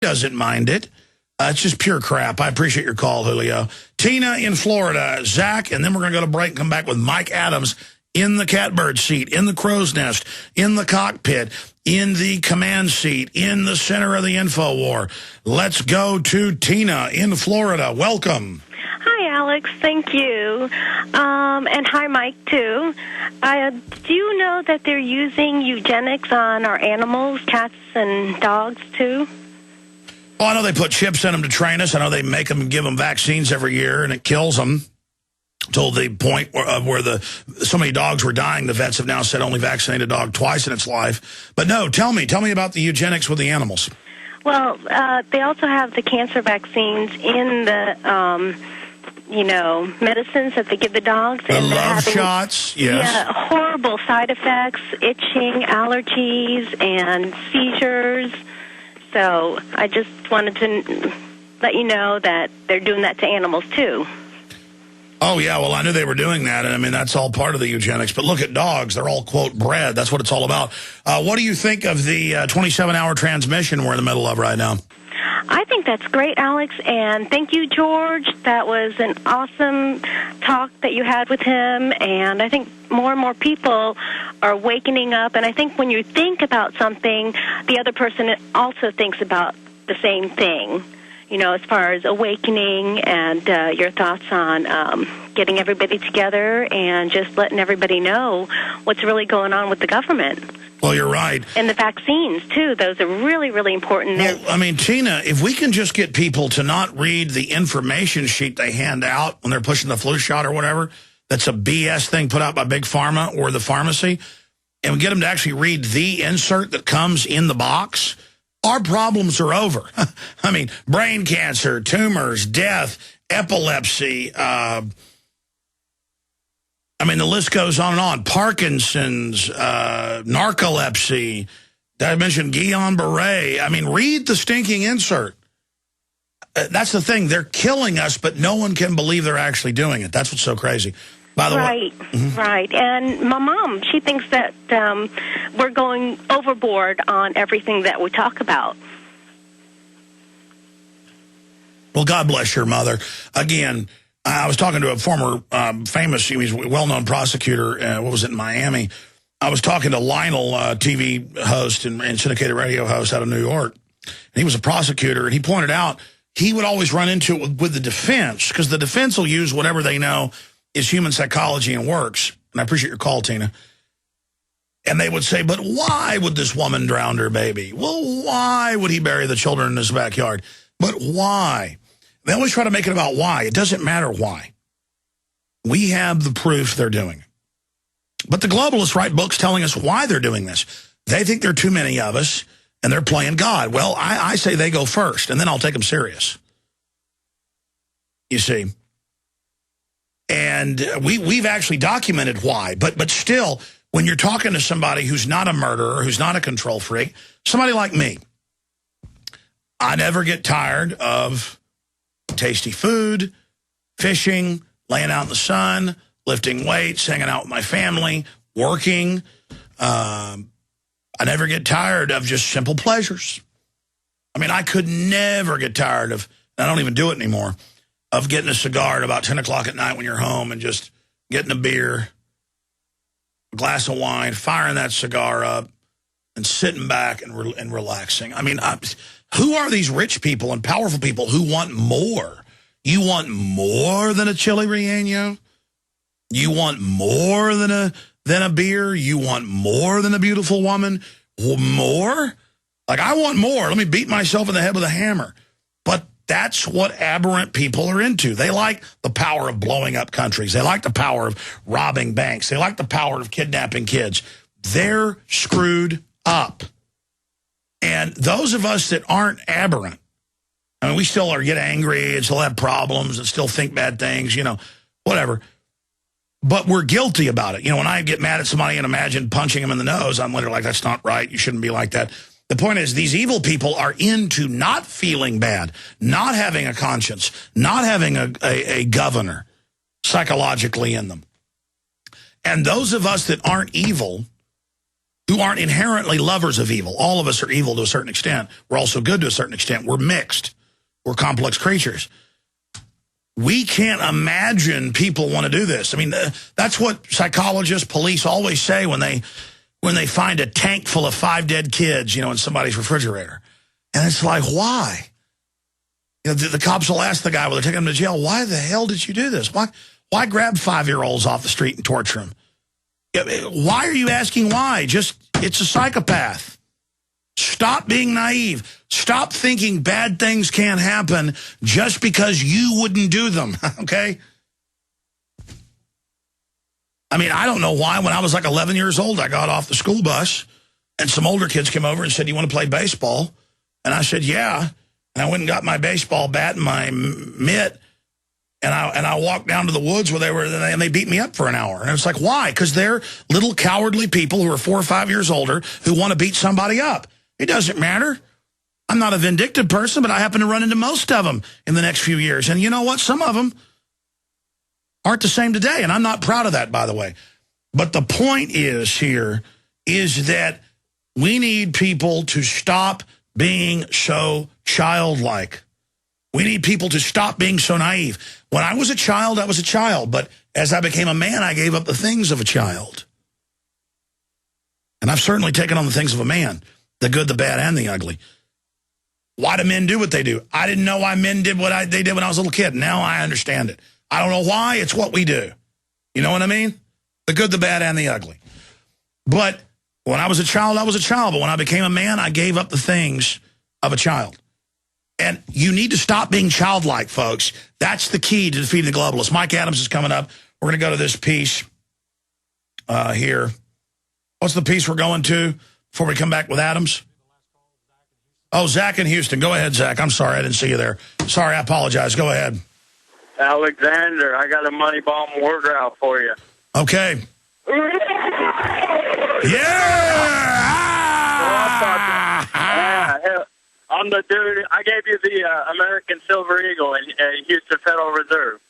doesn't mind it. It's just pure crap. I appreciate your call, Julio. Tina in Florida, Zach, and then we're going to go to break and come back with Mike Adams in the catbird seat, in the crow's nest, in the cockpit, in the command seat, in the center of the info war. Let's go to Tina in Florida. Welcome. Hi, Alex. Thank you. And hi, Mike, too. Do you know that they're using eugenics on our animals, cats and dogs, too? Well, I know they put chips in them to train us. I know they make them and give them vaccines every year, and it kills them. Till the point where so many dogs were dying, the vets have now said only vaccinate a dog twice in its life. But no, tell me about the eugenics with the animals. Well, they also have the cancer vaccines in the, medicines that they give the dogs. The love shots, yes. Yeah, horrible side effects, itching, allergies, and seizures. So I just wanted to let you know that they're doing that to animals, too. Oh, yeah, well, I knew they were doing that, and I mean, that's all part of the eugenics. But look at dogs. They're all, quote, bred. That's what it's all about. What do you think of the 27-hour transmission we're in the middle of right now? I think that's great, Alex, and thank you, George. That was an awesome talk that you had with him, and I think more and more people are wakening up, and I think when you think about something, the other person also thinks about the same thing. You know, as far as awakening and your thoughts on getting everybody together and just letting everybody know what's really going on with the government. Well, you're right. And the vaccines, too. Those are really, really important. Well, I mean, Tina, if we can just get people to not read the information sheet they hand out when they're pushing the flu shot or whatever, that's a BS thing put out by Big Pharma or the pharmacy, and we get them to actually read the insert that comes in the box, our problems are over. I mean, brain cancer, tumors, death, epilepsy. I mean, the list goes on and on. Parkinson's, narcolepsy. Did I mention Guillain-Barré? I mean, read the stinking insert. That's the thing. They're killing us, but no one can believe they're actually doing it. That's what's so crazy. By the way, right. And my mom, she thinks that we're going overboard on everything that we talk about. Well, God bless your mother. Again, I was talking to a former famous, he's a well-known prosecutor, what was it, in Miami. I was talking to Lionel, TV host and syndicated radio host out of New York. And he was a prosecutor, and he pointed out he would always run into it with the defense, because the defense will use whatever they know is human psychology and works. And I appreciate your call, Tina. And they would say, but why would this woman drown her baby? Well, why would he bury the children in his backyard? But why? They always try to make it about why. It doesn't matter why. We have the proof they're doing it. But the globalists write books telling us why they're doing this. They think there are too many of us, and they're playing God. Well, I say they go first, and then I'll take them serious. You see? And we've actually documented why. But still, when you're talking to somebody who's not a murderer, who's not a control freak, somebody like me, I never get tired of tasty food, fishing, laying out in the sun, lifting weights, hanging out with my family, working. I never get tired of just simple pleasures. I mean, I could never get tired of, I don't even do it anymore, of getting a cigar at about 10 o'clock at night when you're home and just getting a beer, a glass of wine, firing that cigar up, and sitting back and relaxing. I mean, who are these rich people and powerful people who want more? You want more than a chili relleno? You want more than a beer? You want more than a beautiful woman? More? Like, I want more. Let me beat myself in the head with a hammer. But that's what aberrant people are into. They like the power of blowing up countries. They like the power of robbing banks. They like the power of kidnapping kids. They're screwed up. And those of us that aren't aberrant, I mean, we still get angry and still have problems and still think bad things, whatever. But we're guilty about it. When I get mad at somebody and imagine punching them in the nose, I'm literally like, that's not right. You shouldn't be like that. The point is, these evil people are into not feeling bad, not having a conscience, not having a governor psychologically in them. And those of us that aren't evil, who aren't inherently lovers of evil. All of us are evil to a certain extent. We're also good to a certain extent. We're mixed. We're complex creatures. We can't imagine people want to do this. I mean, that's what psychologists, police always say when they find a tank full of 5 dead kids, in somebody's refrigerator. And it's like, why? The cops will ask the guy, they're taking him to jail, why the hell did you do this? Why grab 5-year-olds off the street and torture them? Why are you asking why? It's a psychopath. Stop being naive. Stop thinking bad things can't happen just because you wouldn't do them, okay? I mean, I don't know why. When I was like 11 years old, I got off the school bus, and some older kids came over and said, "You want to play baseball?" And I said, "Yeah." And I went and got my baseball bat and my mitt, and I walked down to the woods where they beat me up for an hour. And it's like, why? Because they're little cowardly people who are 4 or 5 years older who want to beat somebody up. It doesn't matter. I'm not a vindictive person, but I happen to run into most of them in the next few years. And you know what? Some of them aren't the same today, and I'm not proud of that, by the way. But the point is that we need people to stop being so childlike. We need people to stop being so naive. When I was a child, I was a child. But as I became a man, I gave up the things of a child. And I've certainly taken on the things of a man, the good, the bad, and the ugly. Why do men do what they do? I didn't know why men did what they did when I was a little kid. Now I understand it. I don't know why. It's what we do. You know what I mean? The good, the bad, and the ugly. But when I was a child, I was a child. But when I became a man, I gave up the things of a child. And you need to stop being childlike, folks. That's the key to defeating the globalists. Mike Adams is coming up. We're going to go to this piece here. What's the piece we're going to before we come back with Adams? Oh, Zach in Houston. Go ahead, Zach. I'm sorry. I didn't see you there. Sorry, I apologize. Go ahead. Alexander, I got a money bomb word route for you. Okay. Yeah! I'm the dude. I gave you the American Silver Eagle in Houston Federal Reserve.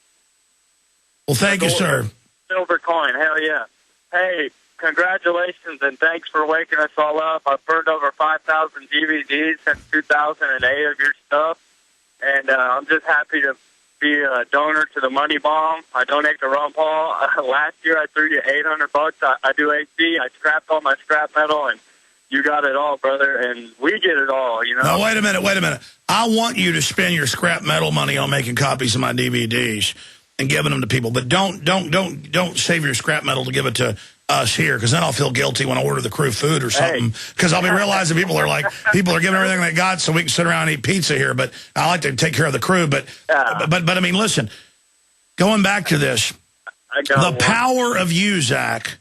Well, thank you, sir. Silver coin. Hell yeah. Hey, congratulations and thanks for waking us all up. I've burned over 5,000 DVDs since 2008 of your stuff, and I'm just happy to be a donor to the Money Bomb. I donate to Ron Paul. Last year I threw you $800. I do AC. I scrapped all my scrap metal, and you got it all, brother, and we get it all, No, wait a minute. I want you to spend your scrap metal money on making copies of my DVDs and giving them to people, but don't save your scrap metal to give it to us here, because then I'll feel guilty when I order the crew food or something, because I'll be realizing people are giving everything they got so we can sit around and eat pizza here, but I like to take care of the crew, but I mean, listen, going back to this, the power of you, Zach,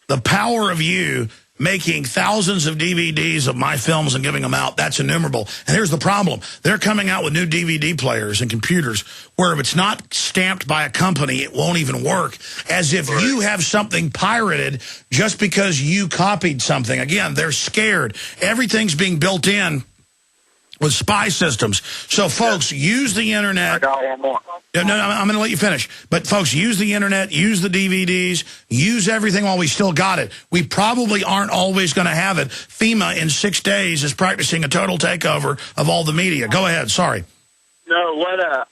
the power of you making thousands of DVDs of my films and giving them out, that's innumerable. And here's the problem. They're coming out with new DVD players and computers where if it's not stamped by a company, it won't even work. As if you have something pirated just because you copied something. Again, they're scared. Everything's being built in with spy systems. So, folks, use the Internet. I got one more. No, I'm going to let you finish. But, folks, use the Internet, use the DVDs, use everything while we still got it. We probably aren't always going to have it. FEMA in 6 days is practicing a total takeover of all the media. Go ahead. Sorry. No,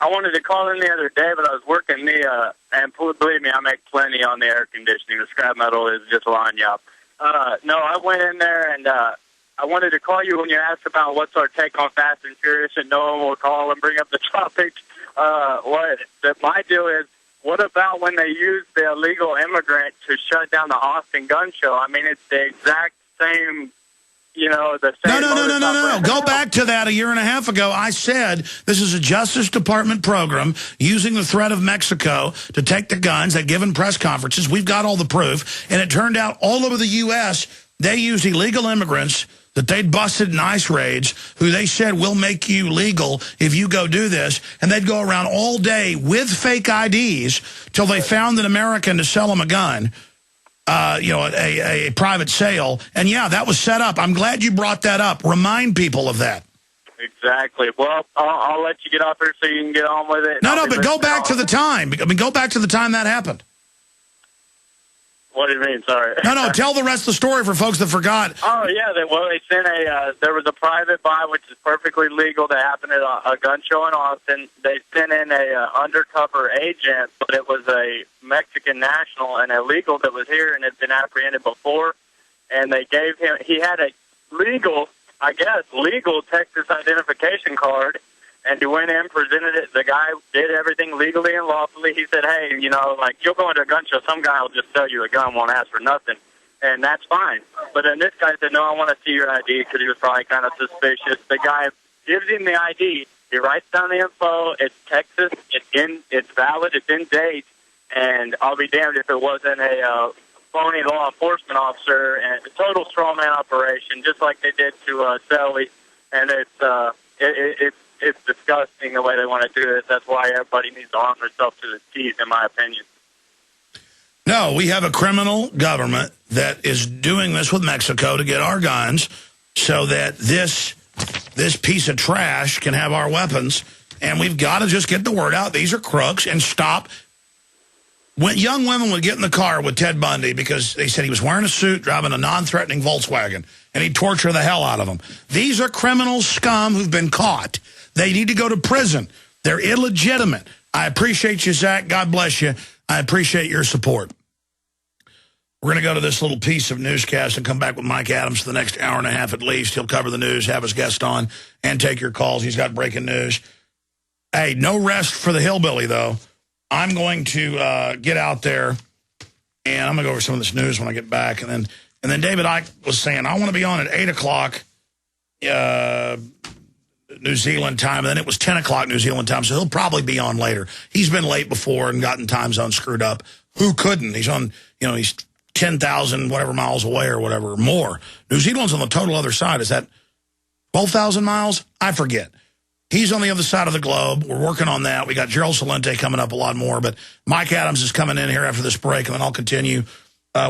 I wanted to call in the other day, but I was working and believe me, I make plenty on the air conditioning. The scrap metal is just lining up. No, I went in there and I wanted to call you when you asked about what's our take on Fast and Furious, and no one will call and bring up the topic. My deal is, what about when they use the illegal immigrant to shut down the Austin gun show? I mean, it's the exact same, the same. No. Go back to that a year and a half ago. I said this is a Justice Department program using the threat of Mexico to take the guns. They've given press conferences. We've got all the proof. And it turned out all over the U.S., they used illegal immigrants that they'd busted in ICE raids, who they said will make you legal if you go do this. And they'd go around all day with fake IDs till they found an American to sell them a gun, a private sale. And, yeah, that was set up. I'm glad you brought that up. Remind people of that. Exactly. Well, I'll let you get off here so you can get on with it. No, but go back to the time. I mean, go back to the time that happened. What do you mean? Sorry. No, tell the rest of the story for folks that forgot. Oh, yeah. They sent there was a private buy, which is perfectly legal, that happened at a gun show in Austin. They sent in a undercover agent, but it was a Mexican national, an illegal that was here and had been apprehended before. And they gave him, he had a legal Texas identification card. And he went in, presented it. The guy did everything legally and lawfully. He said, hey, you'll go into a gun show, some guy will just sell you a gun, won't ask for nothing. And that's fine. But then this guy said, no, I want to see your ID, because he was probably kind of suspicious. The guy gives him the ID. He writes down the info. It's Texas. It's valid. It's in date. And I'll be damned if it wasn't a phony law enforcement officer, and a total straw man operation, just like they did to Selly. And it's disgusting the way they want to do it. That's why everybody needs to arm themselves to the teeth, in my opinion. No, we have a criminal government that is doing this with Mexico to get our guns so that this piece of trash can have our weapons. And we've got to just get the word out. These are crooks, and stop. When young women would get in the car with Ted Bundy because they said he was wearing a suit, driving a non-threatening Volkswagen, and he'd torture the hell out of them. These are criminal scum who've been caught. They need to go to prison. They're illegitimate. I appreciate you, Zach. God bless you. I appreciate your support. We're going to go to this little piece of newscast and come back with Mike Adams for the next hour and a half at least. He'll cover the news, have his guest on, and take your calls. He's got breaking news. Hey, no rest for the hillbilly, though. I'm going to get out there, and I'm going to go over some of this news when I get back. And then David Icke was saying, I want to be on at 8 o'clock New Zealand time, and then it was 10 o'clock New Zealand time, so he'll probably be on later. He's been late before and gotten time zone screwed up. Who couldn't? He's on, he's 10,000 whatever miles away or whatever, more. New Zealand's on the total other side. Is that 12,000 miles? I forget. He's on the other side of the globe. We're working on that. We got Gerald Celente coming up a lot more, but Mike Adams is coming in here after this break, and then I'll continue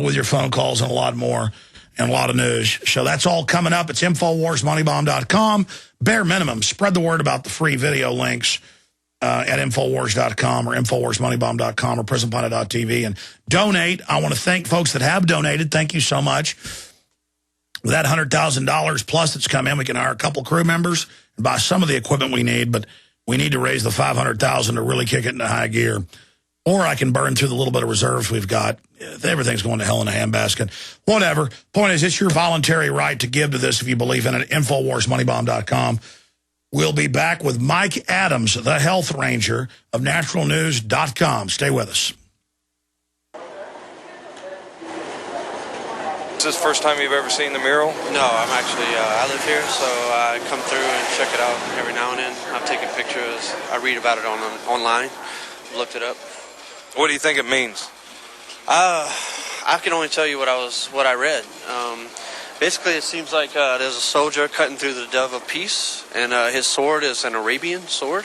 with your phone calls and a lot more and a lot of news. So that's all coming up. It's InfoWarsMoneyBomb.com. Bare minimum, spread the word about the free video links at InfoWars.com or InfoWarsMoneyBomb.com or PrisonPlanet.tv, and donate. I want to thank folks that have donated. Thank you so much. With that $100,000 plus that's come in, we can hire a couple crew members and buy some of the equipment we need, but we need to raise the $500,000 to really kick it into high gear. Or I can burn through the little bit of reserves we've got. Everything's going to hell in a handbasket. Whatever. Point is, it's your voluntary right to give to this if you believe in it. InfoWarsMoneyBomb.com. We'll be back with Mike Adams, the Health Ranger of NaturalNews.com. Stay with us. Is this the first time you've ever seen the mural? No, I'm actually, I live here, so I come through and check it out every now and then. I'm taking pictures. I read about it online. Looked it up. What do you think it means? I can only tell you what I read. Basically, it seems like there's a soldier cutting through the dove of peace, and his sword is an Arabian sword.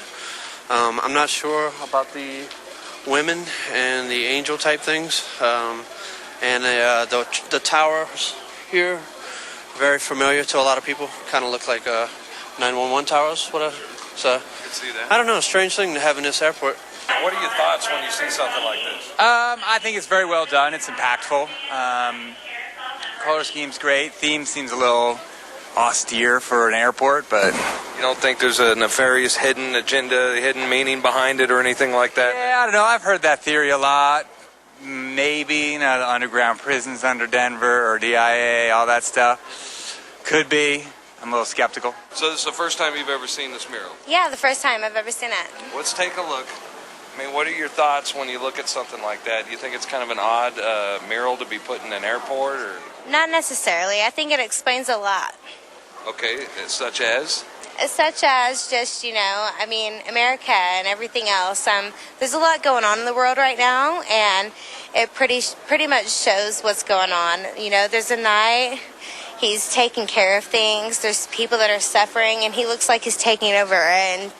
I'm not sure about the women and the angel type things. And the towers here, very familiar to a lot of people. Kind of look like 911 towers. So, I can see that. I don't know, strange thing to have in this airport. What are your thoughts when you see something like this? I think it's very well done. It's impactful. Color scheme's great. Theme seems a little austere for an airport, but... You don't think there's a nefarious hidden agenda, hidden meaning behind it or anything like that? Yeah, I don't know. I've heard that theory a lot. Maybe, the underground prisons under Denver or DIA, all that stuff. Could be. I'm a little skeptical. So this is the first time you've ever seen this mural? Yeah, the first time I've ever seen it. Let's take a look. I mean, what are your thoughts when you look at something like that? Do you think it's kind of an odd mural to be put in an airport? Or? Not necessarily. I think it explains a lot. Okay, such as? Such as just, America and everything else. There's a lot going on in the world right now, and it pretty much shows what's going on. There's a knight. He's taking care of things. There's people that are suffering, and he looks like he's taking over and